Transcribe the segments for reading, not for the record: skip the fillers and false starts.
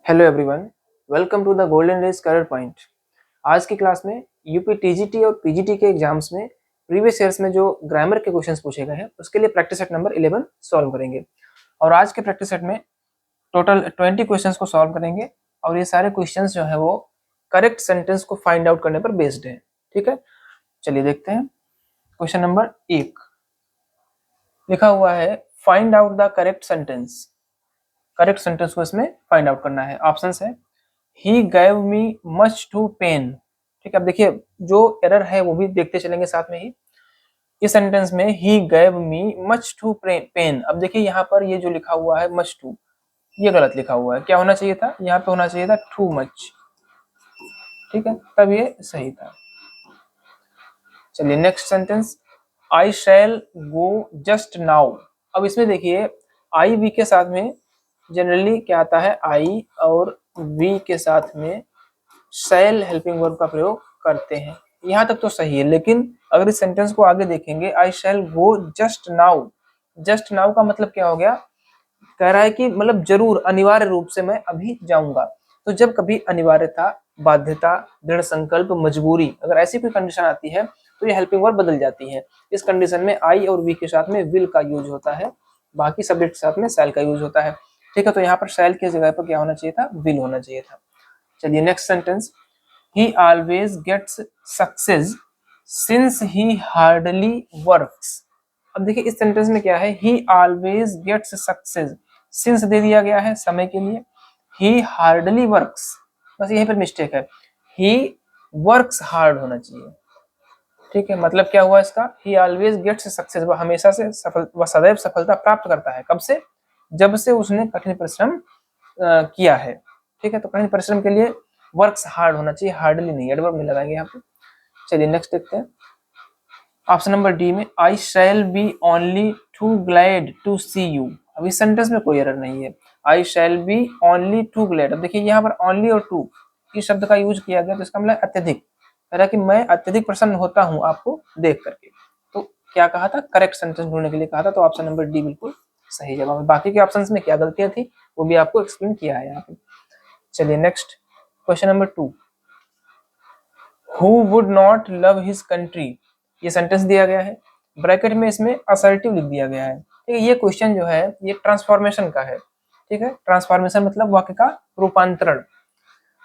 Hello everyone, welcome to the Golden Race Career Point. आज की class में UP TGT और पीजीटी के एग्जाम्स में प्रीवियस ईयर्स में जो ग्रामर के क्वेश्चंस पूछे गए हैं उसके लिए प्रैक्टिस सेट नंबर 11 सॉल्व करेंगे। और आज के प्रैक्टिस सेट में टोटल 20 क्वेश्चंस को सॉल्व करेंगे और ये सारे क्वेश्चंस जो है वो करेक्ट सेंटेंस को फाइंड आउट करने पर बेस्ड है। ठीक है, चलिए देखते हैं। क्वेश्चन नंबर 1 लिखा हुआ है, find out the correct sentence. Correct sentence को इसमें फाइंड आउट करना है। ऑप्शंस है, he gave me much too pain. ठीक है, अब देखिए जो एरर है वो भी देखते चलेंगे साथ में ही। इस सेंटेंस में he gave me much too pain, अब देखिए यहाँ पर ये जो लिखा हुआ है मच टू, ये गलत लिखा हुआ है। क्या होना चाहिए था, यहाँ पे होना चाहिए था टू मच। ठीक है, तब ये सही था। चलिए नेक्स्ट सेंटेंस, आई शैल गो जस्ट नाउ। अब इसमें देखिए आई वी के साथ में जनरली क्या आता है, आई और वी के साथ में शैल हेल्पिंग वर्ब का प्रयोग करते हैं। यहाँ तक तो सही है, लेकिन अगर इस सेंटेंस को आगे देखेंगे, I shall go just now. Just now का मतलब क्या हो गया, कह रहा है कि मतलब जरूर अनिवार्य रूप से मैं अभी जाऊंगा। तो जब कभी अनिवार्यता, बाध्यता, दृढ़ संकल्प, मजबूरी, अगर ऐसी कोई कंडीशन आती है तो ये हेल्पिंग वर्ब बदल जाती है। इस कंडीशन में आई और वी के साथ में विल का यूज होता है, बाकी सब्जेक्ट के साथ में शैल का यूज होता है। ठीक है, तो यहाँ पर शैल की जगह पर क्या होना चाहिए था, विल होना चाहिए था। चलिए next sentence, he always gets success since he hardly works। अब देखिए इस सेंटेंस में क्या है, he always gets success, since दे दिया गया है समय के लिए, he hardly works, बस यहीं पर मिस्टेक है, he works hard होना चाहिए। ठीक है, मतलब क्या हुआ इसका, he always gets success, वह हमेशा से सफल, वह सदैव सफलता प्राप्त करता है। कब से, जब से उसने कठिन परिश्रम किया है। ठीक है, तो कठिन परिश्रम के लिए वर्क्स हार्ड होना चाहिए, हार्डली नहीं, एडवर्ब नहीं लगाएंगे यहाँ पे। चलिए नेक्स्ट देखते हैं। ऑप्शन नंबर डी में, I shall be only too glad to see you. अब इस सेंटेंस में कोई एरर नहीं है, I shall be only too glad. अब देखिए यहाँ पर ओनली और टू इस शब्द का यूज किया गया, तो इसका मतलब अत्यधिक, कह रहा कि मैं अत्यधिक प्रसन्न होता हूँ आपको देख करके। तो क्या कहा था, करेक्ट सेंटेंस ढूंढने के लिए कहा था, तो ऑप्शन नंबर डी बिल्कुल सही जवाब है। बाकी के ऑप्शंस में क्या गलतियां थी वो भी आपको एक्सप्लेन किया है यहाँ पे। चलिए next question number 2, who would not love his country. ये सेंटेंस दिया गया है, ब्रैकेट में इसमें असर्टिव लिख दिया गया है। ठीक है, ये क्वेश्चन जो है ये ट्रांसफॉर्मेशन का है। ठीक है, ट्रांसफॉर्मेशन मतलब वाक्य का रूपांतरण।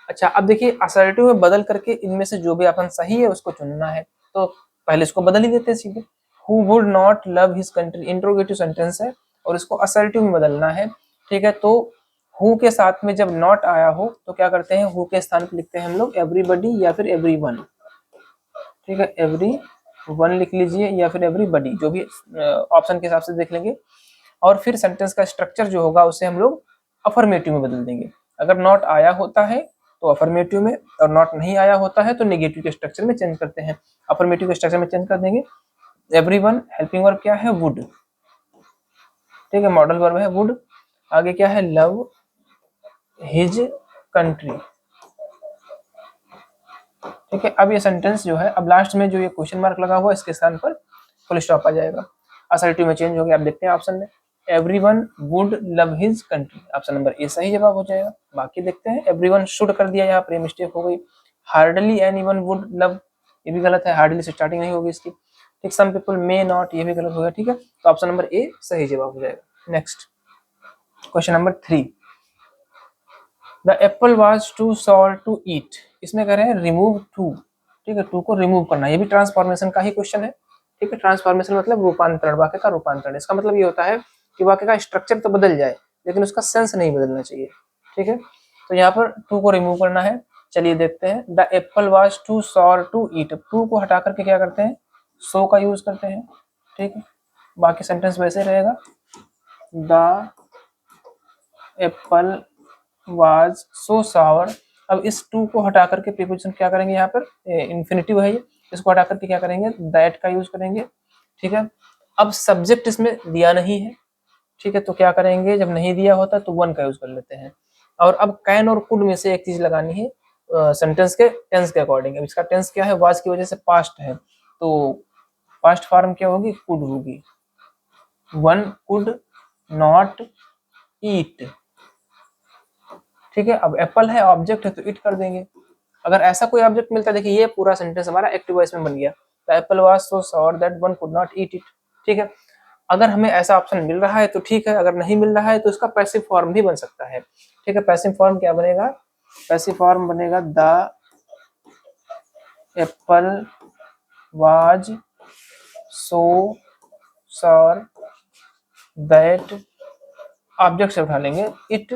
अच्छा, अब देखिए असर्टिव में बदल करके इनमें से जो भी ऑप्शन सही है उसको चुनना है, तो पहले इसको बदल ही देते हैं सीधे। Who would not love his country interrogative sentence है और इसको असर्टिव में बदलना है। ठीक है, तो हु के साथ में जब नॉट आया हो तो क्या करते हैं, हु के स्थान पर लिखते हैं हम लोग एवरीबडी या फिर एवरीवन। ठीक है, एवरी वन लिख लीजिए या फिर एवरीबडी, जो भी ऑप्शन के हिसाब से देख लेंगे। और फिर सेंटेंस का स्ट्रक्चर जो होगा उसे हम लोग अफर्मेटिव में बदल देंगे। अगर नॉट आया होता है तो अफर्मेटिव में, और नॉट नहीं आया होता है तो नेगेटिव के स्ट्रक्चर में चेंज करते हैं। अफर्मेटिव के स्ट्रक्चर में चेंज कर देंगे। एवरीवन हेल्पिंग वर्ब क्या है, वुड। ठीक है, मॉडल वर्ब है वुड। आगे क्या है, लव हिज कंट्री। ठीक है, अब ये सेंटेंस जो है, अब लास्ट में जो ये क्वेश्चन मार्क लगा हुआ है इसके स्थान पर फुल स्टॉप आ जाएगा। असर्टिव में चेंज हो गया। आप देखते हैं ऑप्शन में, everyone would love his country, option number ए सही जवाब हो जाएगा। बाकी देखते हैं, एवरीवन शुड कर दिया, यहाँ पर मिस्टेक हो गई। हार्डली एनीवन वुड लव, ये भी गलत है, हार्डली से स्टार्टिंग नहीं होगी इसकी। ठीक, सम पीपल मे नॉट, ये भी गलत हो गया। ठीक है, तो ऑप्शन नंबर ए सही जवाब हो जाएगा। Next question number 3, the apple was too sour to eat. इसमें कह रहे हैं रिमूव टू। ठीक है, टू को रिमूव करना, ये भी ट्रांसफॉर्मेशन का ही क्वेश्चन है। ठीक है, ट्रांसफॉर्मेशन मतलब रूपांतरण, वाक्य का रूपांतरण। इसका मतलब ये होता है कि वाक्य का स्ट्रक्चर तो बदल जाए लेकिन उसका सेंस नहीं बदलना चाहिए। ठीक है, तो यहाँ पर टू को रिमूव करना है। चलिए देखते हैं, the apple was too sour to eat. Too को हटा करके क्या करते हैं, सो का यूज करते हैं। ठीक है, बाकी सेंटेंस वैसे रहेगा, द एप्पल वाज सो सावर। अब इस टू को हटा करके प्रीपोजिशन क्या करेंगे, यहाँ पर इन्फिनिटिव है ये, इसको हटा करके क्या करेंगे, दैट का यूज करेंगे। ठीक है, अब सब्जेक्ट इसमें दिया नहीं है। ठीक है, तो क्या करेंगे, जब नहीं दिया होता तो वन का यूज कर लेते हैं। और अब कैन और कुड में से एक चीज लगानी है सेंटेंस के टेंस के अकॉर्डिंग। अब इसका टेंस क्या है, वाज की वजह से पास्ट है, तो पास्ट फॉर्म क्या होगी, कुड होगी। वन कुड नॉट ईट। ठीक है, अब एप्पल है, ऑब्जेक्ट है तो इट कर देंगे। अगर ऐसा कोई ऑब्जेक्ट मिलता है, देखिए ये पूरा सेंटेंस हमारा एक्टिव वॉइस में बन गया, the apple was so sour that one could not eat it. ठीक है, अगर हमें ऐसा ऑप्शन मिल रहा है तो ठीक है, अगर नहीं मिल रहा है तो इसका पैसिव फॉर्म भी बन सकता है। ठीक है, पैसिव फॉर्म क्या बनेगा, पैसिव फॉर्म बनेगा the apple was so sour that, object से उठा लेंगे, इट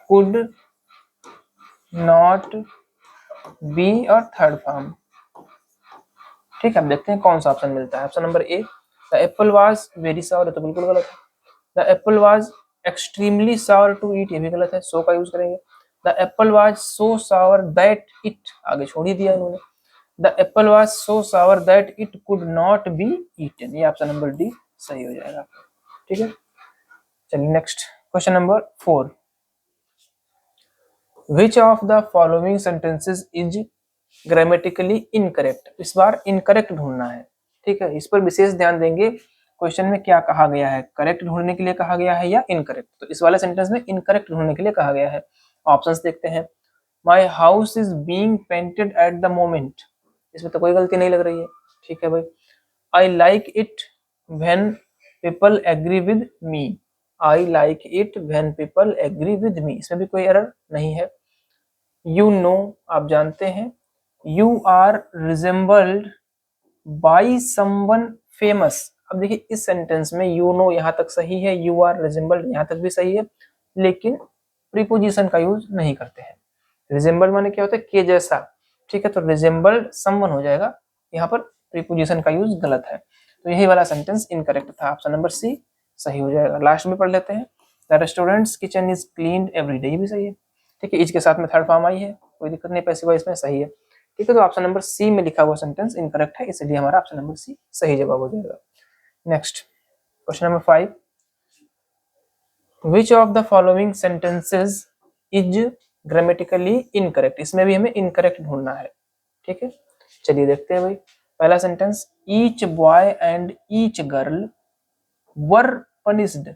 कुड नॉट बी और थर्ड फॉर्म। ठीक है, अब देखते हैं कौन सा ऑप्शन मिलता है। Option number A, the apple was very sour, तो बिल्कुल गलत है। The apple was extremely sour to eat, ये भी गलत है, सो का यूज करेंगे। The apple was so sour that it, आगे छोड़ ही दिया इन्होंने। The apple was so sour that it could not be eaten, ये ऑप्शन नंबर डी सही हो जाएगा। ठीक है, चलिए next question number 4, which of the following sentences is grammatically incorrect. इस बार इनकरेक्ट ढूंढना है। ठीक है, इस पर विशेष ध्यान देंगे, क्वेश्चन में क्या कहा गया है, करेक्ट ढूंढने के लिए कहा गया है या इनकरेक्ट। तो इस वाले सेंटेंस में इनकरेक्ट ढूंढने के लिए कहा गया है। ऑप्शंस देखते हैं, my house is being painted at the moment, इसमें तो कोई गलती नहीं लग रही है। ठीक है भाई, I like it when people agree with me, I like it when people agree with me, इसमें भी कोई एरर नहीं है। यू नो, आप जानते हैं। You are resembled by someone famous, अब देखिए इस सेंटेंस में यू नो यहाँ तक सही है, यू आर रिजेंबल्ड यहाँ तक भी सही है, लेकिन प्रीपोजिशन का यूज नहीं करते हैं। रिजेंबल्ड माने क्या होता है, के जैसा। ठीक है, तो रिजेंबल्ड समवन हो जाएगा, यहाँ पर प्रीपोजिशन का यूज गलत है, तो यही वाला सेंटेंस इनकरेक्ट था, ऑप्शन नंबर सी सही हो जाएगा। लास्ट में पढ़ लेते हैं, the restaurants kitchen is cleaned every day, ये भी सही है। ठीक है, इज के साथ में थर्ड फॉर्म आई है, कोई दिक्कत नहीं, पैसिव वॉइस में सही है। ठीक है, तो ऑप्शन नंबर सी में लिखा हुआ सेंटेंस इनकरेक्ट है, इसलिए हमारा ऑप्शन नंबर सी सही जवाब हो जाएगा। Next question number 5, which of the following sentences is grammatically incorrect, इसमें भी हमें इनकरेक्ट ढूंढना है। ठीक है, चलिए देखते हैं भाई। पहला sentence, each boy and each girl were punished,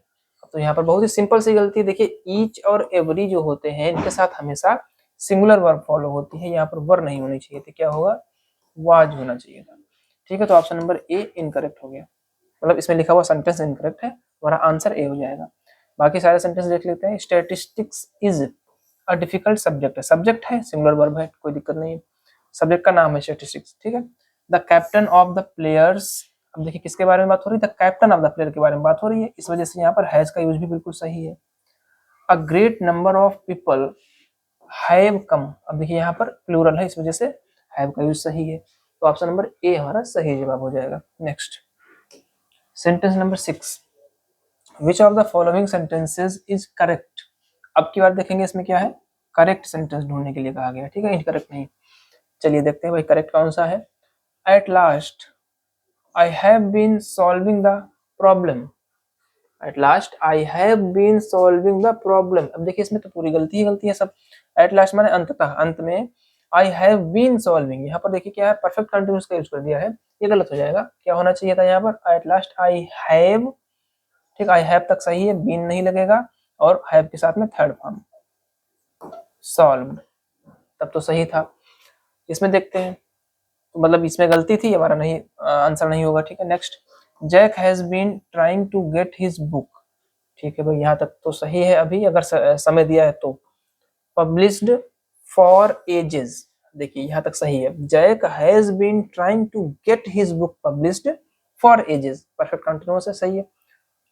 तो यहाँ पर बहुत ही सिंपल सी गलती, देखिए ईच और एवरी जो होते हैं इनके साथ हमेशा सिंगुलर वर्ब फॉलो होती है, यहाँ पर वर नहीं होनी चाहिए थी, क्या होगा, वाज होना चाहिए था। ठीक है, तो ऑप्शन नंबर ए इनकरेक्ट हो गया, मतलब इसमें लिखा हुआ सेंटेंस इनकरेक्ट है, हमारा आंसर ए हो जाएगा। बाकी सारे सेंटेंस देख लेते हैं। Statistics is a difficult subject है, सब्जेक्ट है, सिंगुलर वर्ब है, कोई दिक्कत नहीं है, सब्जेक्ट का नाम है स्टैटिस्टिक्स। ठीक है, the captain of the players, अब देखिए किसके बारे में बात हो रही है, the captain of the player के बारे में बात हो रही है, इस वजह से यहाँ पर हैज का यूज भी बिल्कुल सही है। A great number of people have come, अब देखिए यहाँ पर प्लूरल है, इस वजह से हैव का यूज सही है, तो ऑप्शन नंबर ए हमारा सही जवाब हो जाएगा। Next sentence number 6, which of the following sentences is correct. अब की बार देखेंगे इसमें क्या है, करेक्ट सेंटेंस ढूंढने के लिए कहा गया। ठीक है, इनकरेक्ट नहीं। चलिए देखते हैं भाई करेक्ट कौन सा है। At last I have been solving the problem. At last I have been solving the problem. अब देखिए इसमें तो पूरी गलती ही गलती है सब। At last माने अंततः, अंत में I have been solving, यहाँ पर देखिए क्या है, परफेक्ट कंटिन्यूस का यूज कर दिया है, ये गलत हो जाएगा। क्या होना चाहिए था यहाँ पर, at last I have, ठीक, I have तक सही है, been नहीं लगेगा, और have के साथ में थर्ड फॉर्म solved, तब तो सही था। इसमें देखते हैं, तो मतलब इसमें गलती थी, हमारा नहीं आंसर नहीं होगा। ठीक है, next, Jack has been trying to get his book, ठीक है भाई यहाँ तक तो सही है, अभी अगर समय दिया है तो। पब्लिश्ड फॉर एजेस, देखिए यहाँ तक सही है, Jack has been trying to get his book published for ages, perfect continuous है, सही है।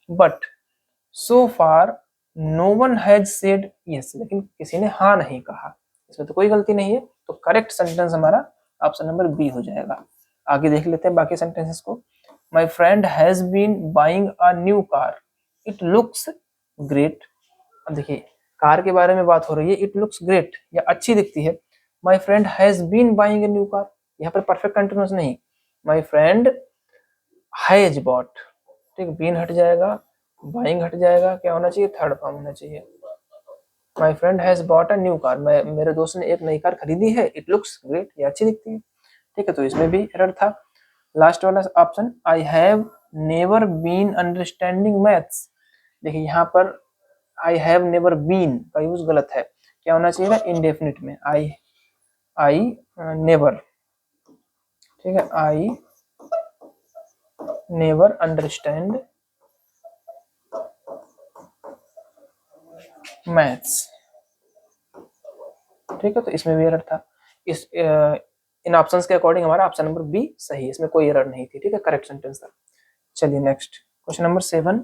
But so far no one has said yes, लेकिन किसी ने हाँ नहीं कहा, इसमें तो कोई गलती नहीं है, तो करेक्ट सेंटेंस हमारा ऑप्शन नंबर बी हो जाएगा। आगे देख लेते हैं बाकी सेंटेंसेस को। My friend has been buying a new car, it looks great, अब देखिए कार के बारे में बात हो रही है, इट लुक्स ग्रेट या अच्छी दिखती है। My friend has been buying a new car, यहाँ पर परफेक्ट कंटिन्यूअस नहीं, माई फ्रेंड हैज बॉट, ठीक, बीन हट जाएगा, बाइंग हट जाएगा, क्या होना चाहिए, थर्ड फॉर्म होना चाहिए। माई friend has bought a new car, मेरे दोस्त ने एक नई कार खरीदी है, इट लुक्स ग्रेट, ये अच्छी दिखती है। ठीक है, तो इसमें भी एरर था। लास्ट वाला option, I have never been understanding maths, देखिए यहाँ पर आई हैव नेवर बीन का यूज गलत है, क्या होना चाहिए था इंडेफिनिट में, आई नेवर, ठीक है, आई नेवर अंडरस्टैंड मैथ्स, ठीक है। तो इसमें भी एरर था, इस इन ऑप्शंस के अकॉर्डिंग हमारा ऑप्शन नंबर बी सही है, इसमें कोई एरर नहीं थी, ठीक है, करेक्ट सेंटेंस था। चलिए next question number 7,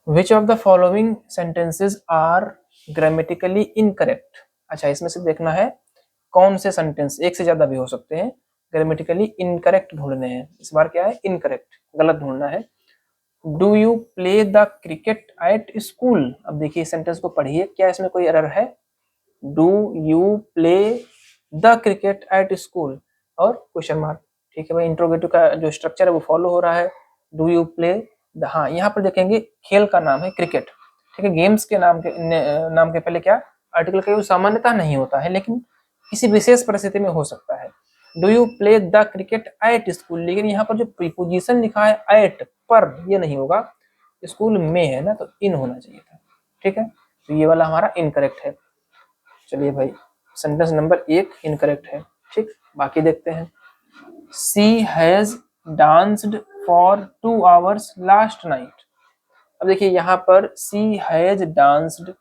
which of the following sentences are grammatically incorrect. अच्छा, इसमें से देखना है कौन से सेंटेंस, एक से ज्यादा भी हो सकते हैं, ग्रामेटिकली इनकरेक्ट ढूंढने हैं, इस बार क्या है इनकरेक्ट, गलत ढूंढना है। Do you play the cricket at school, अब देखिए सेंटेंस को पढ़िए, क्या इसमें कोई एरर है, do you play the cricket at school और क्वेश्चन मार्क, ठीक है भाई, इंट्रोगेटिव का जो स्ट्रक्चर है वो फॉलो हो रहा है, डू यू प्ले द, हाँ यहाँ पर देखेंगे खेल का नाम है क्रिकेट, ठीक है, गेम्स के नाम के पहले क्या आर्टिकल का यूज सामान्यतः नहीं होता है, लेकिन किसी विशेष परिस्थिति में हो सकता है। Do you play the cricket at school, लेकिन यहाँ पर जो प्रीपोजिशन लिखा है एट पर, ये नहीं होगा, स्कूल में है ना, तो इन होना चाहिए था, ठीक है, तो ये वाला हमारा इनकरेक्ट है। चलिए भाई, सेंटेंस नंबर 1 इनकरेक्ट है, ठीक, बाकी देखते हैं। She has danced for 2 hours last night, अब देखिए यहाँ पर she has danced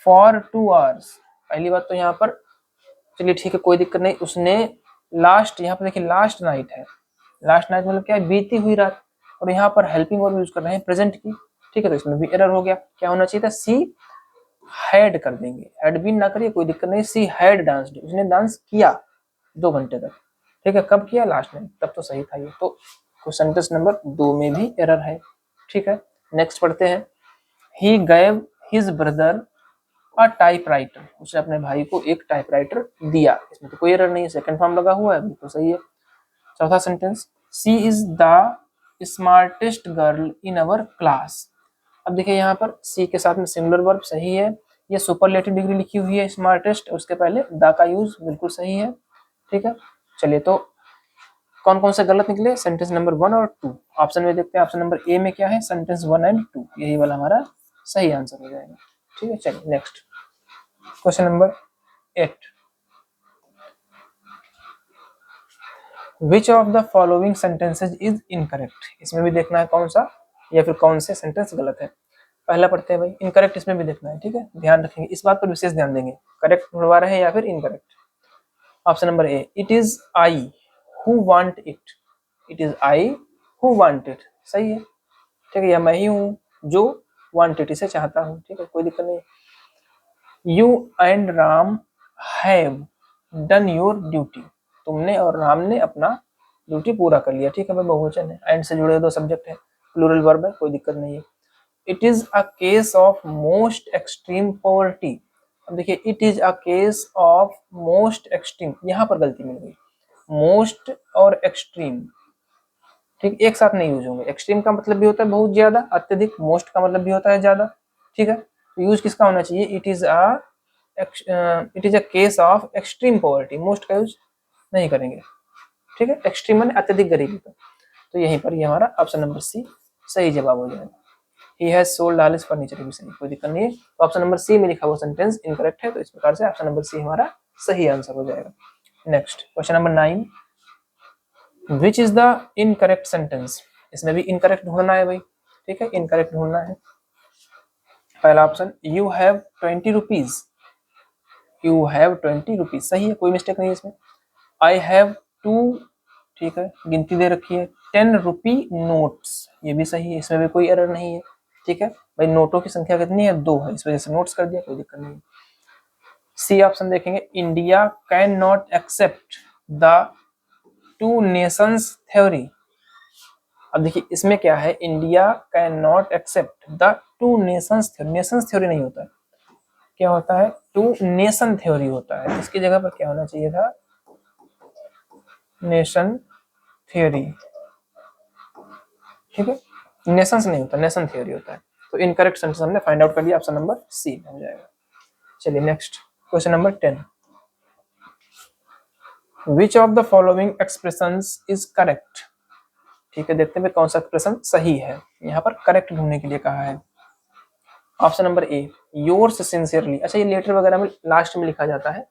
for 2 hours, पहली बात तो यहाँ पर, चलिए ठीक है कोई दिक्कत नहीं, उसने लास्ट, यहाँ पर देखिए लास्ट नाइट है, लास्ट नाइट मतलब क्या है, बीती हुई रात, और यहाँ पर हेल्पिंग वर्ब यूज कर रहे हैं प्रेजेंट की, ठीक है, तो इसमें भी एरर हो गया, क्या होना चाहिए था, सी हैड कर देंगे, हैड बीन ना करिए कोई दिक्कत नहीं, सी हैड डांस्ड, उसने डांस किया 2 घंटे तक, ठीक है, कब किया, लास्ट में, तब तो सही था ये, तो सेंटेंस नंबर 2 में भी एरर है, ठीक है। नेक्स्ट पढ़ते हैं, ही गैव हिज ब्रदर अ टाइपराइटर, उसने अपने भाई को एक टाइपराइटर दिया, इसमें तो कोई एरर नहीं है, सेकंड फॉर्म लगा हुआ है, बिल्कुल सही है। चौथा sentence, she is the smartest girl in our class, अब देखिए यहाँ पर सी के साथ में सिंगुलर वर्ब सही है, ये सुपरलेटिव डिग्री लिखी हुई है स्मार्टेस्ट, उसके पहले द का यूज बिल्कुल सही है, ठीक है। चलिए तो कौन कौन से गलत निकले, सेंटेंस नंबर 1 और 2, ऑप्शन में देखते हैं, ऑप्शन नंबर ए में क्या है, सेंटेंस 1 एंड 2, यही वाला हमारा सही आंसर हो जाएगा, ठीक है। चलिए next question number 8, which of the following sentences is incorrect, इसमें भी देखना है कौन सा या फिर कौन से सेंटेंस गलत है। पहला पढ़ते हैं भाई, इनकरेक्ट, इसमें भी देखना है, ठीक है, ध्यान रखेंगे, इस बात पर विशेष ध्यान देंगे, करेक्ट ढूंढवा रहे हैं या फिर incorrect. Option number A, it is I who want it, it is I who want it, सही है, ठीक है, या मैं ही हूँ जो वांट इट, इसे चाहता हूँ, ठीक है, कोई दिक्कत नहीं। You and Ram have done your duty, तुमने और राम ने अपना ड्यूटी पूरा कर लिया, ठीक है भाई, बहुवचन है, एंड से जुड़े 2 सब्जेक्ट है, प्लूरल वर्ब है, कोई दिक्कत नहीं है। It is a case of most extreme poverty, अब देखिए it is a case of most extreme, यहाँ पर गलती मिल गई, मोस्ट और एक्सट्रीम, ठीक, एक साथ नहीं यूज होंगे, एक्सट्रीम का मतलब भी होता है बहुत ज्यादा, अत्यधिक, मोस्ट का मतलब भी होता है ज्यादा, ठीक है, तो यूज किसका होना चाहिए, it is a case of extreme poverty, most का यूज नहीं करेंगे, ठीक है, एक्सट्रीम माने अत्यधिक गरीबी का, तो यहीं पर ये हमारा ऑप्शन नंबर सी सही जवाब हो जाएगा। He has sold all his furniture, भी सही, कोई दिक्कत नहीं है, तो ऑप्शन नंबर सी में लिखा हुआ सेंटेंस इनकरेक्ट है, तो इस प्रकार से ऑप्शन नंबर सी हमारा सही आंसर हो जाएगा। Next question number 9, which is the incorrect sentence, इसमें भी इनकरेक्ट ढूंढना है भाई, ठीक है, इनकरेक्ट ढूंढना है। पहला option, you have 20 rupees, you have 20 rupees, सही है, कोई मिस्टेक नहीं है इसमें। आई हैव 2, ठीक है, गिनती दे रखी है, 10 रुपी नोट्स, ये भी सही है, इसमें भी कोई एरर नहीं है, ठीक है भाई, नोटों की संख्या कितनी है, 2 है, इस वजह से नोट्स कर दिया, कोई दिक्कत नहीं। सी ऑप्शन देखेंगे, India can not accept the 2 nations theory, अब देखिए इसमें क्या है, India can not accept the 2 nations theory, nations theory नहीं होता है, क्या होता है, 2 नेशन थ्योरी होता है, इसकी जगह पर क्या होना चाहिए था, नेशन थ्योरी, ठीक है, नेशंस नहीं होता, नेशन थ्योरी होता है, तो इनकरेक्ट सेंटेंस हमने फाइंड आउट कर लिया, ऑप्शन नंबर सी हो जाएगा। चलिए next question number 10, which of the following expressions is correct, ठीक है, देखते हैं कौन सा एक्सप्रेशन सही है, यहाँ पर करेक्ट ढूंढने के लिए कहा है। ऑप्शन नंबर ए योर्स सिंसियरली। अच्छा ये लेटर वगैरह में लास्ट में लिखा जाता है,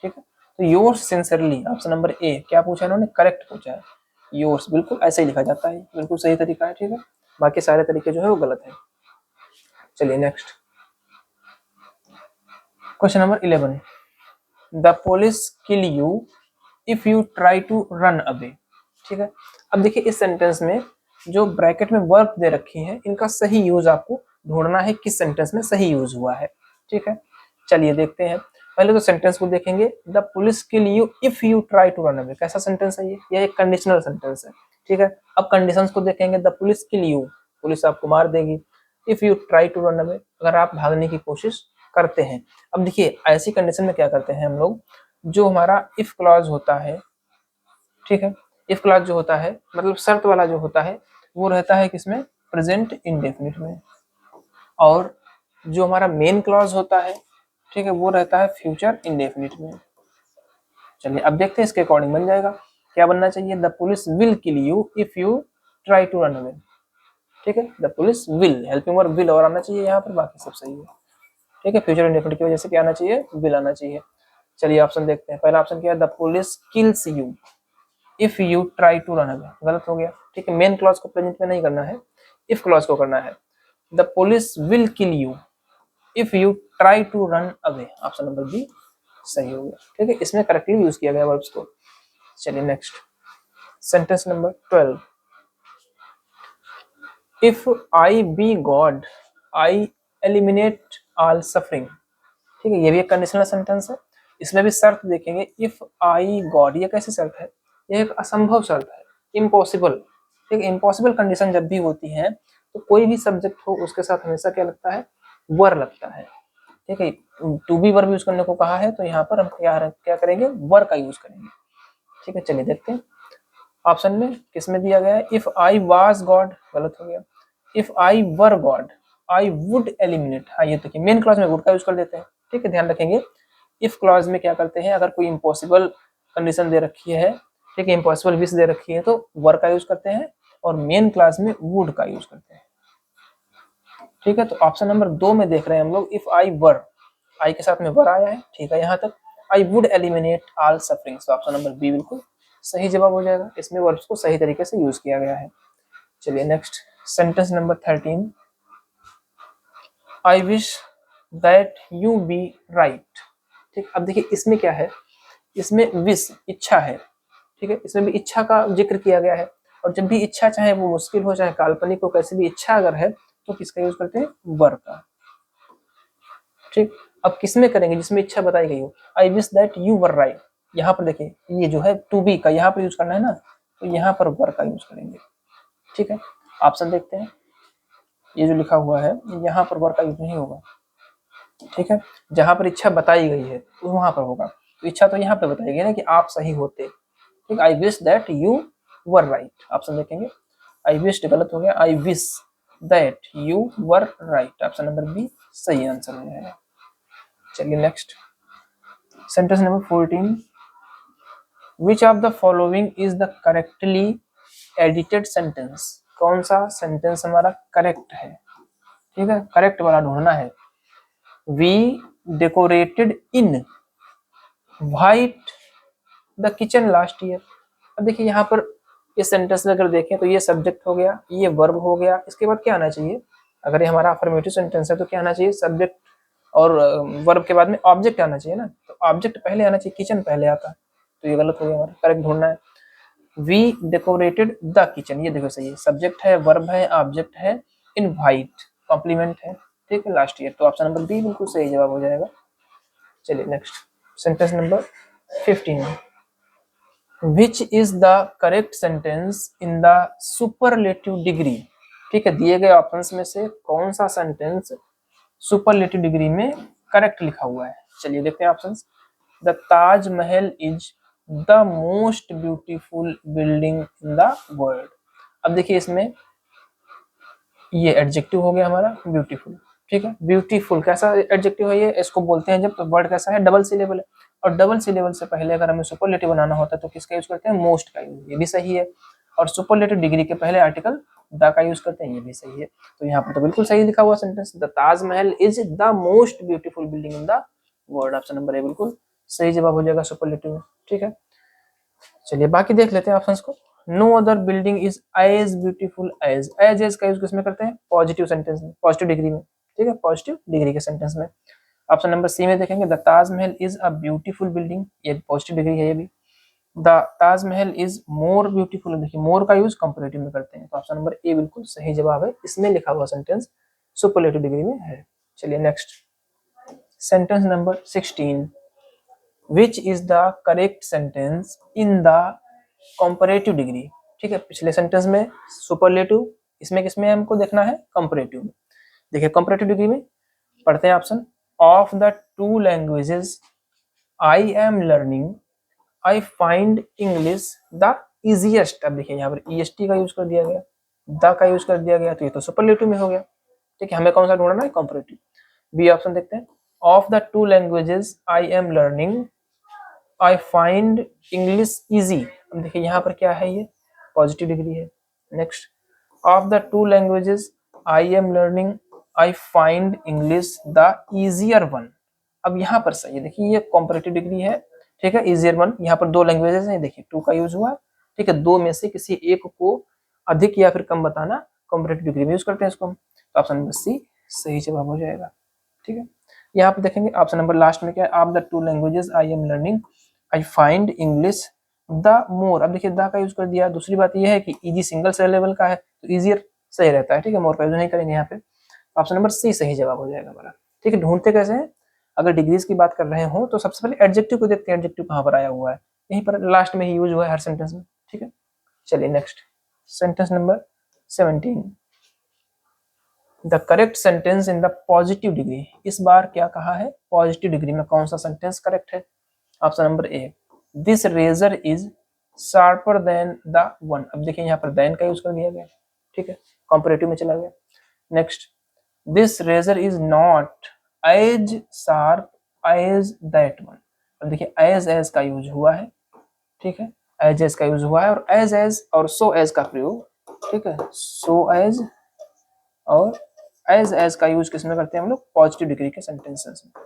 ठीक है, तो योर्स सिंसियरली ऑप्शन नंबर ए क्या पूछा इन्होंने, करेक्ट पूछा है। योर्स बिल्कुल ऐसे ही लिखा जाता है, बिल्कुल सही तरीका है, ठीक है, बाकी सारे तरीके जो है वो गलत है। चलिए next question number 11, the police kill you if you try to run away. ठीक है, अब देखिए इस सेंटेंस में जो ब्रैकेट में वर्ब दे रखी है इनका सही यूज आपको ढूंढना है, किस सेंटेंस में सही यूज हुआ है, ठीक है। चलिए देखते हैं, पहले तो सेंटेंस को देखेंगे, the police kill you if you try to run away. कैसा सेंटेंस है ये एक कंडीशनल सेंटेंस है, ठीक है। अब कंडीशंस को देखेंगे, the police kill you, police आपको मार देगी, if you try to run away, अगर आप भागने की कोशिश करते हैं। अब देखिए ऐसी कंडीशन में क्या करते हैं हम लोग, जो हमारा इफ क्लॉज होता है, ठीक है, इफ क्लॉज जो होता है मतलब शर्त वाला जो होता है वो रहता है किसमें, प्रेजेंट इंडेफिनिट में, और जो हमारा मेन क्लॉज होता है, ठीक है, वो रहता है फ्यूचर इंडेफिनिट में। चलिए अब देखते हैं इसके अकॉर्डिंग बन जाएगा, क्या बनना चाहिए, the police will kill you if you try to run away, ठीक है, the police will, helping verb will और आना चाहिए यहाँ पर, बाकी सब सही है, ठीक है, फ्यूचर इंडेफिनिट की वजह से क्या आना चाहिए, विल आना चाहिए। चलिए ऑप्शन देखते हैं, पहला ऑप्शन क्या है, the police kills you if you try to run away, गलत हो गया, ठीक है, मेन क्लॉज को प्रेजेंट में नहीं करना है, इफ क्लॉज को करना है। The police will kill you if you try to run away, option number B सही हो गया, ठीक है, इसमें करेक्टली यूज किया गया वर्ब्स को। चलिए next sentence number 12, if I be God I eliminate all suffering. ठीक है, ये भी एक कंडीशनल सेंटेंस है, इसमें भी शर्त देखेंगे, इफ आई गॉड, ये कैसी शर्त है, ये एक असंभव शर्त है, इम्पॉसिबल, ठीक है, इम्पॉसिबल कंडीशन जब भी होती है तो कोई भी सब्जेक्ट हो उसके साथ हमेशा क्या लगता है, वर लगता है, ठीक है, टू बी वर्ब यूज करने को कहा है तो यहाँ पर हम क्या करेंगे, वर का यूज करेंगे, ठीक है। चलिए देखते हैं ऑप्शन में किसमें दिया गया है, इफ आई वाज गॉड, गलत हो गया, if I were God I would eliminate, हाँ ये देखिए मेन क्लॉज में वुड का यूज कर देते हैं, ठीक है, ध्यान रखेंगे, इफ क्लॉज में क्या करते हैं, अगर कोई इम्पॉसिबल कंडीशन दे रखी है, ठीक है, इम्पॉसिबल विश दे रखी है तो वर का यूज करते हैं, और मेन क्लॉज में वुड का यूज करते हैं, ठीक है। तो ऑप्शन नंबर 2 में देख रहे हैं हम लोग, इफ आई वर, आई के साथ में वर आया है, ठीक है, यहाँ तक I would eliminate all suffering, तो ऑप्शन नंबर बी बिल्कुल सही जवाब हो जाएगा, इसमें वर्ब्स को सही तरीके से यूज किया गया है। चलिए next sentence number 13, I wish that you be right. ठीक, अब देखिए इसमें क्या है, इसमें विश इच्छा है, ठीक है, इसमें भी इच्छा का जिक्र किया गया है, और जब भी इच्छा चाहे वो मुश्किल हो चाहे काल्पनिक हो, कैसी भी इच्छा अगर है तो किसका यूज करते हैं, वर का, ठीक। अब किसमें करेंगे, जिसमें इच्छा बताई गई हो, आई wish that you were right, यहाँ पर देखिए ये जो है टू बी का यहाँ पर यूज करना है ना, तो यहाँ पर वर का यूज करेंगे, ठीक है। ऑप्शन देखते हैं, ये जो लिखा हुआ है यहाँ पर वर का यूज नहीं होगा, ठीक है, जहां पर इच्छा बताई गई है तो वहां पर होगा, तो इच्छा तो यहाँ पे बताई गई ना कि आप सही होते, ठीक, I wish that you were right, option देखेंगे, आई विश गलत हो गया, I wish that you were right, option number B सही आंसर हो जाएगा। चलिए next sentence number 14, which of the following is the correctly edited sentence, कौन सा सेंटेंस हमारा करेक्ट है, ठीक है, करेक्ट वाला ढूंढना है। We decorated in white the kitchen last year. अब देखिए यहाँ पर इस सेंटेंस में अगर देखें तो ये सब्जेक्ट हो गया, ये वर्ब हो गया, इसके बाद क्या आना चाहिए, अगर ये हमारा अफर्मेटिव सेंटेंस है तो क्या आना चाहिए, सब्जेक्ट और वर्ब के बाद में ऑब्जेक्ट आना चाहिए ना, तो ऑब्जेक्ट पहले आना चाहिए, किचन पहले आता है, तो ये गलत हो गया, हमारा करेक्ट ढूंढना है। वी डेकोरेटेड द किचन, ये देखो सही है, सब्जेक्ट है, वर्ब है, ऑब्जेक्ट है, इन व्हाइट कॉम्प्लीमेंट है, ठीक है, लास्ट ईयर, तो ऑप्शन नंबर बी बिल्कुल सही जवाब हो जाएगा। चलिए next sentence number 15, which is the correct sentence in the superlative degree, ठीक है, दिए गए ऑप्शंस में से कौन सा सेंटेंस सुपरलेटिव डिग्री में करेक्ट लिखा हुआ है। चलिए देखते हैं options, the Taj Mahal is the most beautiful building in the world. अब देखिए इसमें ये एडजेक्टिव हो गया हमारा ब्यूटीफुल, ठीक है, ब्यूटीफुल कैसा एडजेक्टिव है ये, इसको बोलते हैं जब तो वर्ड कैसा है, डबल सिलेबल है, और डबल सिलेबल से पहले अगर हमें सुपरलेटिव बनाना होता है तो किसका यूज करते हैं, मोस्ट का यूज, ये भी सही है। और सुपरलेटिव डिग्री के पहले आर्टिकल द का यूज करते हैं, ये भी सही है। तो यहाँ पर तो बिल्कुल सही लिखा हुआ sentence, the Taj Mahal is the most beautiful building in the world. Option number ए बिल्कुल सही जवाब हो जाएगा सुपरलेटिव में। ठीक है, चलिए बाकी देख लेते हैं ऑप्शंस को। No other building is as beautiful as, as का यूज किसमें करते हैं? पॉजिटिव सेंटेंस में, पॉजिटिव डिग्री में। ठीक है, पॉजिटिव डिग्री के सेंटेंस में। ऑप्शन नंबर सी में देखेंगे, the Taj Mahal is a beautiful building, ये पॉजिटिव डिग्री है ये भी। The Taj Mahal is more beautiful, देखिए मोर का यूज कंपैरेटिव में करते हैं, तो ऑप्शन नंबर ए बिल्कुल सही जवाब है, इसमें लिखा हुआ सेंटेंस सुपरलेटिव डिग्री में है। चलिए next, sentence number 16, which is the correct sentence in the comparative degree. ठीक है, पिछले सेंटेंस में सुपरलेटिव, इसमें किसमें हमको देखना है? कंपैरेटिव में। देखिए कंपैरेटिव डिग्री में पढ़ते हैं option, of the two languages I am learning I find English the easiest. अब देखिए यहाँ पर ईएसटी का यूज कर दिया गया, द का यूज कर दिया गया, तो ये तो सुपरलेटिव में हो गया। ठीक है, हमें कौन सा ढूंढना है? कंपैरेटिव। बी ऑप्शन देखते हैं, of the two languages I am learning I find English easy. अब देखिए यहाँ पर क्या है? ये पॉजिटिव डिग्री है। Next, of the two languages I am learning I find English the easier one. अब यहाँ पर सही है, देखिए ये कॉम्परेटिव डिग्री है। ठीक है, इजियर वन, यहाँ पर दो लैंग्वेजेस हैं, देखिए टू का यूज हुआ। ठीक है, दो में से किसी एक को अधिक या फिर कम बताना कॉम्परेटिव डिग्री में यूज करते हैं इसको हम, तो ऑप्शन नंबर सी सही जवाब हो जाएगा। ठीक है, यहाँ पे देखेंगे ऑप्शन नंबर लास्ट में क्या है, of the two languages I am learning I find English the more. अब देखिए द का यूज कर दिया। दूसरी बात यह है कि इजी सिंगल से लेवल का है तो इजियर सही रहता है। ठीक है, मोर का यूज नहीं करेंगे यहाँ पे, ऑप्शन नंबर सी सही जवाब हो जाएगा हमारा। ठीक है, ढूंढते कैसे हैं? अगर डिग्रीज की बात कर रहे हो तो सबसे पहले एडजेक्टिव को देखते हैं, एडजेक्टिव कहाँ पर आया हुआ है, यहीं पर लास्ट में ही यूज हुआ है हर सेंटेंस में। ठीक है, चलिए next, sentence number 17, the correct sentence in the positive degree. इस बार क्या कहा है? पॉजिटिव डिग्री में कौन सा सेंटेंस करेक्ट है? Option number A, this razor is sharper than the one. अब देखिए यहाँ पर देन का यूज कर दिया गया। ठीक है, कंपैरेटिव में चला गया। Next, this razor is not as sharp as that one. अब देखिए एज का यूज हुआ है। ठीक है, एज का यूज हुआ है, और एज और सो एज का प्रयोग। ठीक है, सो एज और एज का यूज किसमें करते हैं हम लोग? पॉजिटिव डिग्री के सेंटेंसेस में।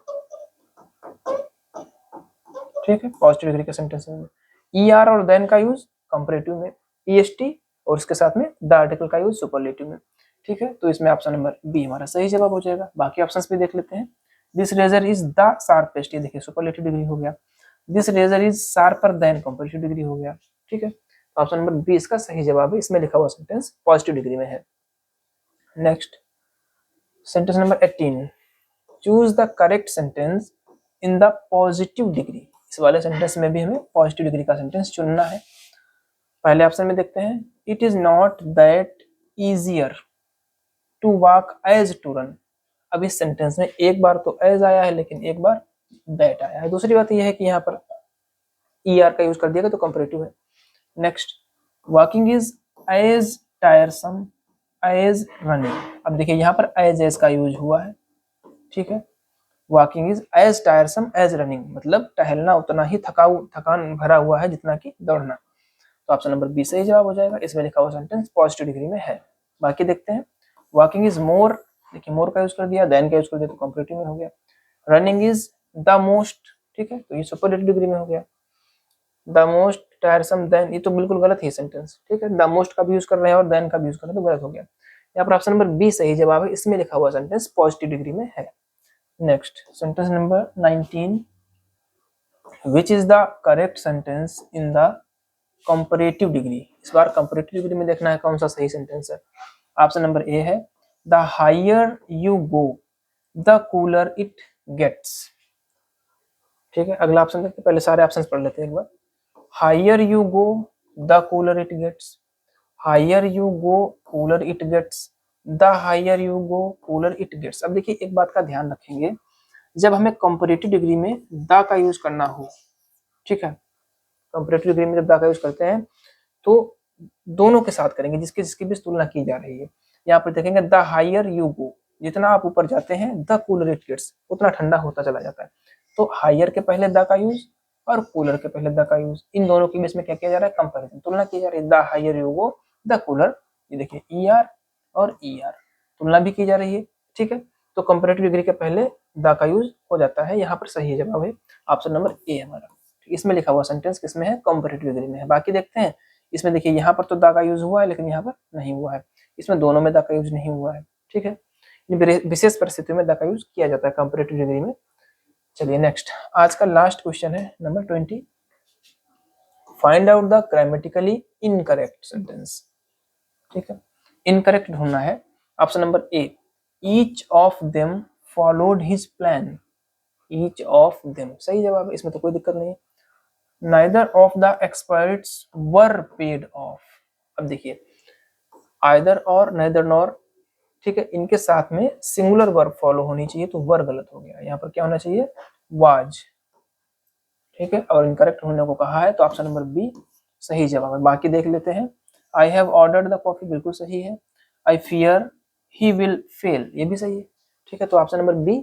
ठीक है, पॉजिटिव डिग्री के सेंटेंसेस में ईआर और देन का यूज कंपैरेटिव में, ईएसटी और इसके साथ में द आर्टिकल का यूज सुपरलेटिव में। ठीक है, तो इसमें ऑप्शन नंबर बी हमारा सही जवाब हो जाएगा। बाकी ऑप्शंस भी देख लेते हैं। This razor is the sharpest, ये देखिए सुपरलेटिव डिग्री हो गया। This razor is sharper than comparative degree हो गया। ठीक है, तो ऑप्शन नंबर बी इसका सही जवाब है, इसमें लिखा हुआ सेंटेंस पॉजिटिव डिग्री में है। Next, sentence number 18, choose the correct sentence in the positive degree. इस वाले सेंटेंस में भी हमें पॉजिटिव डिग्री का सेंटेंस चुनना है। पहले ऑप्शन में देखते हैं, it is not that easier to walk as to run. अब इस सेंटेंस में एक बार तो एज आया है, लेकिन एक बार दैट आया है। दूसरी बात यह है कि यहाँ पर ईआर का यूज कर दिया गया तो कंपैरेटिव है। Next, walking is as tiresome as running. अब देखिए यहाँ पर एज का यूज हुआ है। ठीक है, walking is as tiresome as running, मतलब टहलना उतना ही थकान भरा हुआ है जितना कि दौड़ना। तो ऑप्शन नंबर बी सही जवाब हो जाएगा, इसमें लिखा हुआ सेंटेंस पॉजिटिव डिग्री में है। बाकी देखते हैं, वॉकिंग इज मोर, देखिए मोर का यूज कर दिया, देन का यूज कर दिया तो कंपैरेटिव में हो गया। रनिंग इज द मोस्ट, ठीक है, तो ये सुपरलेटिव डिग्री में हो गया। द मोस्ट टायरसम देन, ये तो बिल्कुल गलत ही सेंटेंस। ठीक है, द मोस्ट का भी यूज कर रहे हैं और देन का भी यूज कर रहे हैं तो गलत हो गया। यहाँ पर ऑप्शन नंबर बी सही जवाब है, इसमें लिखा हुआ सेंटेंस पॉजिटिव डिग्री में है। Next, sentence number 19, which is the correct sentence in the comparative degree. इस बार कंपैरेटिव डिग्री में देखना है कौन सा सही सेंटेंस है। ऑप्शन नंबर ए है, the higher you go the cooler it gets. ठीक है, अगला ऑप्शन देखते हैं, पहले सारे ऑप्शंस पढ़ लेते हैं एक बार। Higher you go the cooler it gets, higher you go cooler it gets, the higher you go cooler it gets. अब देखिए एक बात का ध्यान रखेंगे, जब हमें कंपैरेटिव डिग्री में द का यूज करना हो, ठीक है, कंपैरेटिव डिग्री में जब द का यूज करते हैं तो दोनों के साथ करेंगे, जिसकी जिसकी भी तुलना की जा रही है। यहाँ पर देखेंगे द हायर यू गो, जितना आप ऊपर जाते हैं द कूलर इट गेट्स, उतना ठंडा होता चला जाता है। तो हायर के पहले द का यूज और कूलर के पहले द का यूज। इन दोनों के बीच में क्या किया जा रहा है, कंपैरिजन, तुलना की जा रही है। The higher you go the cooler, ये देखिए ई आर और ई आर, तुलना भी की जा रही है, ठीक है। तो कंपैरेटिव डिग्री के पहले द का यूज हो जाता है। यहाँ पर सही जवाब है ऑप्शन नंबर ए हमारा। इसमें लिखा हुआ सेंटेंस किसमें है, कंपैरेटिव डिग्री में है। बाकी देखते हैं, इसमें देखिए यहाँ पर तो द का यूज हुआ है लेकिन यहाँ पर नहीं हुआ है, इसमें दोनों में द का यूज नहीं हुआ है, ठीक है। विशेष परिस्थितियों में द का यूज किया जाता है कंपैरेटिव डिग्री में। चलिए नेक्स्ट, आज का लास्ट क्वेश्चन है number 20, find out the grammatically incorrect sentence, ठीक है। इनकरेक्ट ढूंढना है। Option number A, each of them followed his plan, each of them सही जवाब है, इसमें तो कोई दिक्कत नहीं है। Neither of the experts were paid of, अब देखिए आइदर और नाइदर नॉर, ठीक है, इनके साथ में सिंगुलर वर्ब फॉलो होनी चाहिए, तो वर गलत हो गया, यहाँ पर क्या होना चाहिए, वाज, ठीक है। और इनकरेक्ट होने को कहा है तो ऑप्शन नंबर बी सही जवाब है। बाकी देख लेते हैं, I have ordered the coffee बिल्कुल सही है, I fear he will fail ये भी सही है, ठीक है। तो ऑप्शन नंबर बी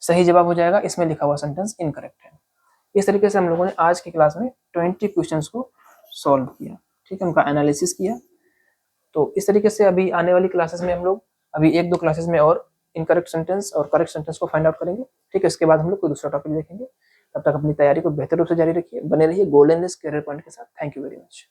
सही जवाब हो जाएगा, इसमें लिखा हुआ सेंटेंस इनकरेक्ट है। इस तरीके से हम लोगों ने आज की क्लास में 20 क्वेश्चंस को सॉल्व किया, ठीक है, उनका एनालिसिस किया। तो इस तरीके से अभी आने वाली क्लासेस में हम लोग अभी एक दो क्लासेस में और इनकरेक्ट सेंटेंस और करेक्ट सेंटेंस को फाइंड आउट करेंगे, ठीक है। इसके बाद हम लोग कोई दूसरा टॉपिक देखेंगे। तब तक अपनी तैयारी को बेहतर रूप से जारी रखिए, बने रहिए गोल्डन डेज करियर पॉइंट के साथ। Thank you very much.